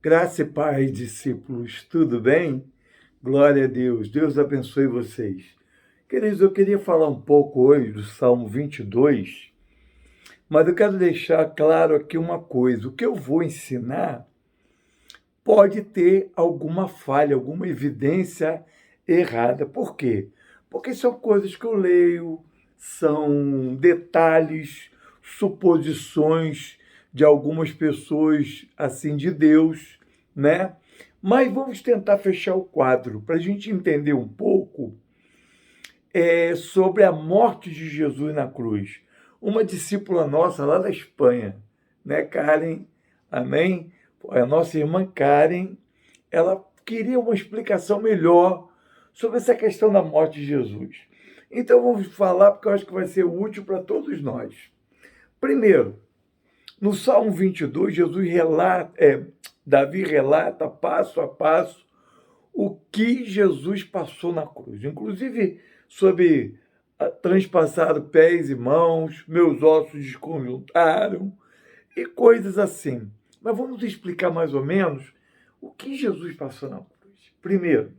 Graça e paz, discípulos, tudo bem? Glória a Deus, Deus abençoe vocês. Queridos, eu queria falar um pouco hoje do Salmo 22, mas eu quero deixar claro aqui uma coisa: o que eu vou ensinar pode ter alguma falha, alguma evidência errada. Por quê? Porque são coisas que eu leio, são detalhes, suposições de algumas pessoas, assim, de Deus, né? Mas vamos tentar fechar o quadro para a gente entender um pouco sobre a morte de Jesus na cruz. Uma discípula nossa lá da Espanha, né, Karen, amém? A nossa irmã Karen, ela queria uma explicação melhor sobre essa questão da morte de Jesus. Então vamos falar porque eu acho que vai ser útil para todos nós. Primeiro, no Salmo 22, Davi relata passo a passo o que Jesus passou na cruz. Inclusive, sobre transpassaram pés e mãos, meus ossos desconjuntaram e coisas assim. Mas vamos explicar mais ou menos o que Jesus passou na cruz. Primeiro,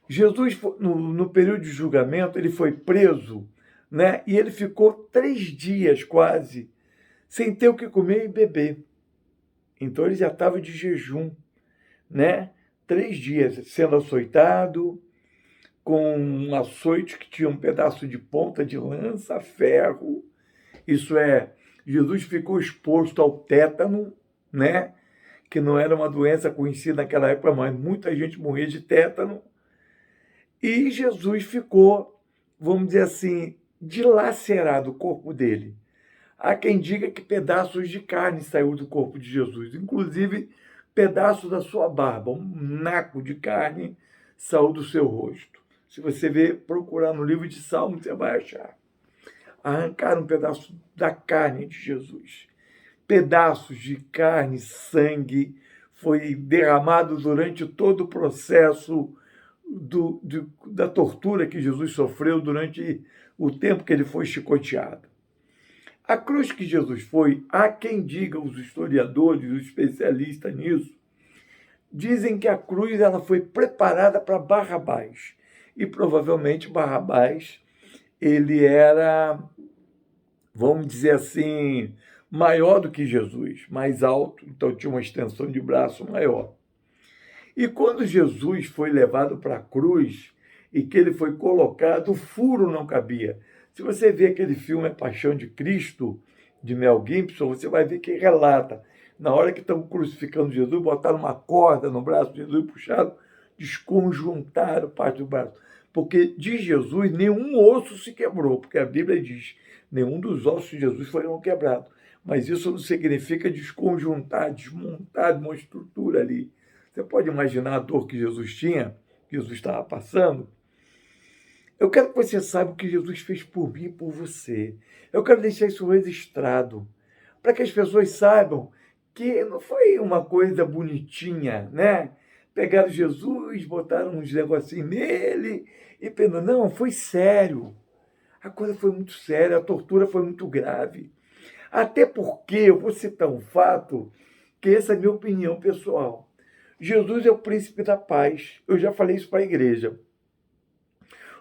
Jesus, no período de julgamento, ele foi preso, né? E ele ficou 3 dias quase sem ter o que comer e beber. Então ele já estava de jejum, né? 3 dias sendo açoitado, com um açoite que tinha um pedaço de ponta de lança, ferro. Isso é, Jesus ficou exposto ao tétano, né? Que não era uma doença conhecida naquela época, mas muita gente morria de tétano. E Jesus ficou, vamos dizer assim, dilacerado o corpo dele. Há quem diga que pedaços de carne saiu do corpo de Jesus, inclusive pedaços da sua barba, um naco de carne saiu do seu rosto. Se você procurar no livro de Salmos, você vai achar. Arrancaram um pedaço da carne de Jesus. Pedaços de carne, sangue, foi derramado durante todo o processo da tortura que Jesus sofreu durante o tempo que ele foi chicoteado. A cruz que Jesus foi, há quem diga, os historiadores, os especialistas nisso, dizem que a cruz ela foi preparada para Barrabás. E provavelmente Barrabás, ele era, vamos dizer assim, maior do que Jesus, mais alto, então tinha uma extensão de braço maior. E quando Jesus foi levado para a cruz e que ele foi colocado, o furo não cabia. Se você vê aquele filme A Paixão de Cristo, de Mel Gibson, você vai ver que relata. Na hora que estão crucificando Jesus, botaram uma corda no braço de Jesus e puxaram, desconjuntaram parte do braço. Porque de Jesus nenhum osso se quebrou, porque a Bíblia diz, nenhum dos ossos de Jesus foram quebrados. Mas isso não significa desconjuntar, desmontar uma estrutura ali. Você pode imaginar a dor que Jesus tinha, que Jesus estava passando? Eu quero que você saiba o que Jesus fez por mim e por você. Eu quero deixar isso registrado, para que as pessoas saibam que não foi uma coisa bonitinha, né? Pegaram Jesus, botaram uns negocinhos nele e pensando, não, foi sério. A coisa foi muito séria, a tortura foi muito grave. Até porque, eu vou citar um fato, que essa é a minha opinião pessoal. Jesus é o príncipe da paz. Eu já falei isso para a igreja.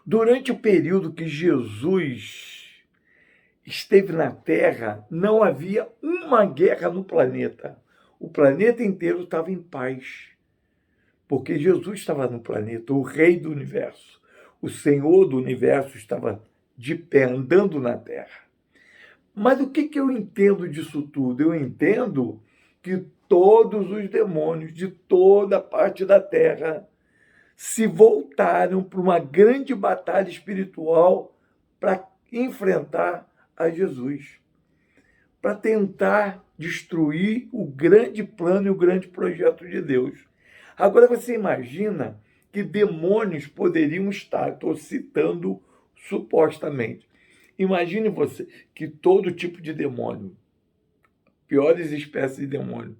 Durante o período que Jesus esteve na Terra, não havia uma guerra no planeta. O planeta inteiro estava em paz, porque Jesus estava no planeta, o rei do universo. O Senhor do universo estava de pé, andando na Terra. Mas o que eu entendo disso tudo? Eu entendo que todos os demônios de toda a parte da Terra se voltaram para uma grande batalha espiritual para enfrentar a Jesus, para tentar destruir o grande plano e o grande projeto de Deus. Agora você imagina que demônios poderiam estar, estou citando supostamente. Imagine você que todo tipo de demônio, piores espécies de demônio,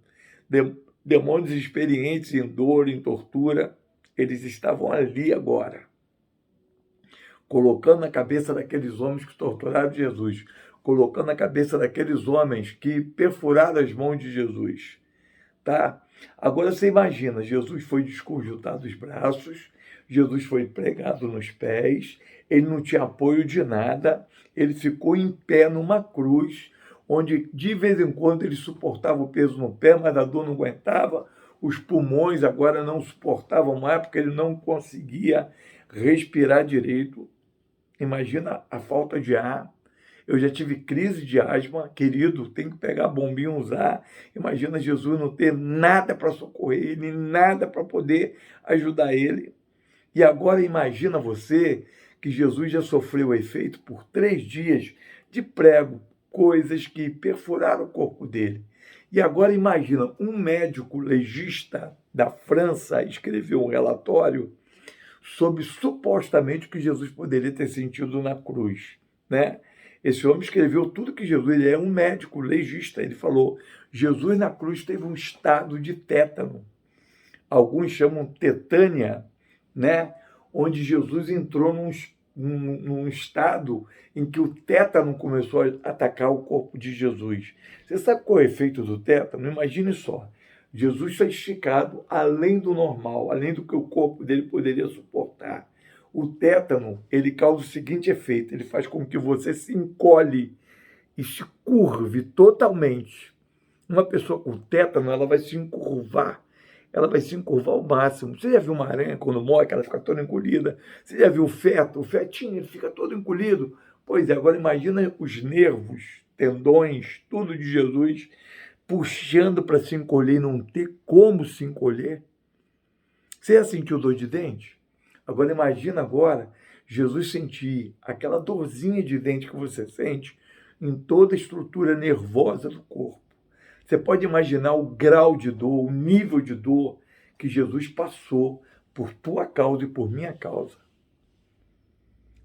demônios experientes em dor, em tortura, eles estavam ali agora, colocando na cabeça daqueles homens que torturaram Jesus, colocando na cabeça daqueles homens que perfuraram as mãos de Jesus, tá? Agora você imagina, Jesus foi desconjuntado os braços, Jesus foi pregado nos pés, ele não tinha apoio de nada, ele ficou em pé numa cruz, onde de vez em quando ele suportava o peso no pé, mas a dor não aguentava, os pulmões agora não suportavam mais, porque ele não conseguia respirar direito. Imagina a falta de ar. Eu já tive crise de asma, querido, tem que pegar a bombinha e usar. Imagina Jesus não ter nada para socorrer ele, nada para poder ajudar ele. E agora imagina você que Jesus já sofreu o efeito por 3 dias de prego, coisas que perfuraram o corpo dele. E agora imagina, um médico legista da França escreveu um relatório sobre supostamente o que Jesus poderia ter sentido na cruz, né? Esse homem escreveu tudo que Jesus, ele é um médico legista, ele falou, Jesus na cruz teve um estado de tétano, alguns chamam tetânia, né? Onde Jesus entrou num estado em que o tétano começou a atacar o corpo de Jesus. Você sabe qual é o efeito do tétano? Imagine só, Jesus foi esticado além do normal, além do que o corpo dele poderia suportar. O tétano, ele causa o seguinte efeito, ele faz com que você se encolhe e se curve totalmente. Uma pessoa com tétano, ela vai se encurvar, ela vai se encurvar ao máximo. Você já viu uma aranha quando morre, que ela fica toda encolhida? Você já viu o fetinho, ele fica todo encolhido? Pois é, agora imagina os nervos, tendões, tudo de Jesus, puxando para se encolher e não ter como se encolher. Você já sentiu dor de dente? Agora imagina agora Jesus sentir aquela dorzinha de dente que você sente em toda a estrutura nervosa do corpo. Você pode imaginar o grau de dor, o nível de dor que Jesus passou por tua causa e por minha causa.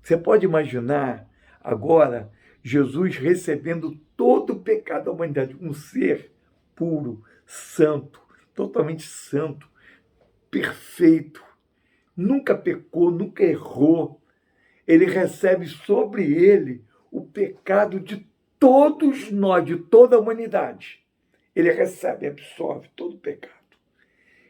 Você pode imaginar agora Jesus recebendo todo o pecado da humanidade, um ser puro, santo, totalmente santo, perfeito, nunca pecou, nunca errou. Ele recebe sobre ele o pecado de todos nós, de toda a humanidade. Ele recebe, absorve todo o pecado.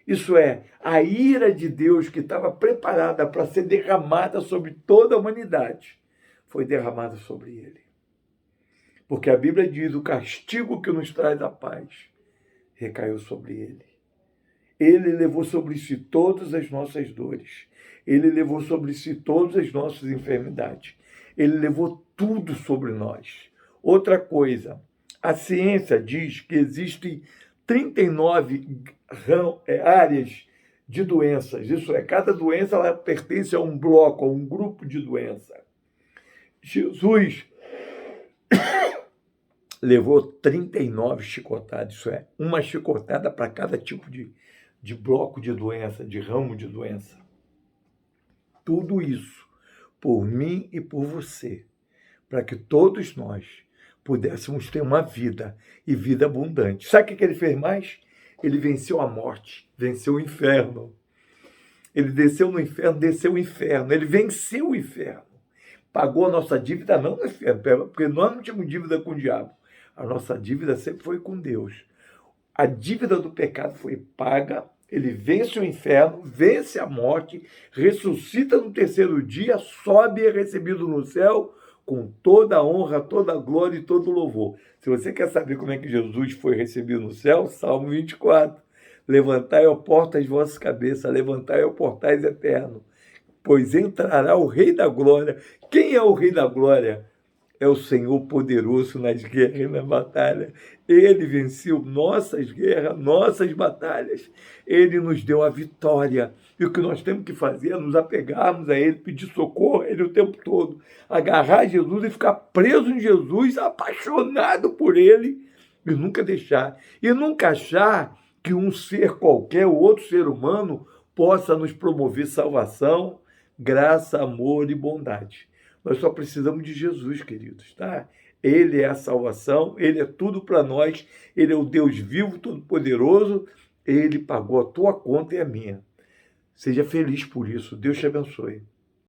Isso é, a ira de Deus que estava preparada para ser derramada sobre toda a humanidade, foi derramada sobre ele. Porque a Bíblia diz, o castigo que nos traz a paz recaiu sobre ele. Ele levou sobre si todas as nossas dores. Ele levou sobre si todas as nossas enfermidades. Ele levou tudo sobre nós. Outra coisa, a ciência diz que existem 39 áreas de doenças. Isso é, cada doença ela pertence a um bloco, a um grupo de doença. Jesus levou 39 chicotadas, isso é, uma chicotada para cada tipo de bloco de doença, de ramo de doença. Tudo isso por mim e por você, para que todos nós pudéssemos ter uma vida e vida abundante. Sabe o que ele fez mais? Ele venceu a morte, venceu o inferno. Ele desceu no inferno, desceu o inferno. Ele venceu o inferno. Pagou a nossa dívida, não no inferno, porque nós não tínhamos dívida com o diabo. A nossa dívida sempre foi com Deus. A dívida do pecado foi paga. Ele vence o inferno, vence a morte, ressuscita no terceiro dia, sobe e é recebido no céu com toda a honra, toda a glória e todo o louvor. Se você quer saber como é que Jesus foi recebido no céu, Salmo 24. Levantai, ó portas, as vossas cabeças, levantai, ó portais eternos, pois entrará o Rei da Glória. Quem é o Rei da Glória? É o Senhor poderoso nas guerras e na batalha. Ele venceu nossas guerras, nossas batalhas. Ele nos deu a vitória. E o que nós temos que fazer é nos apegarmos a Ele, pedir socorro a Ele o tempo todo. Agarrar Jesus e ficar preso em Jesus, apaixonado por Ele, e nunca deixar. E nunca achar que um ser qualquer, ou outro ser humano, possa nos promover salvação, graça, amor e bondade. Nós só precisamos de Jesus, queridos, tá? Ele é a salvação, Ele é tudo para nós, Ele é o Deus vivo, todo-poderoso, Ele pagou a tua conta e a minha. Seja feliz por isso, Deus te abençoe.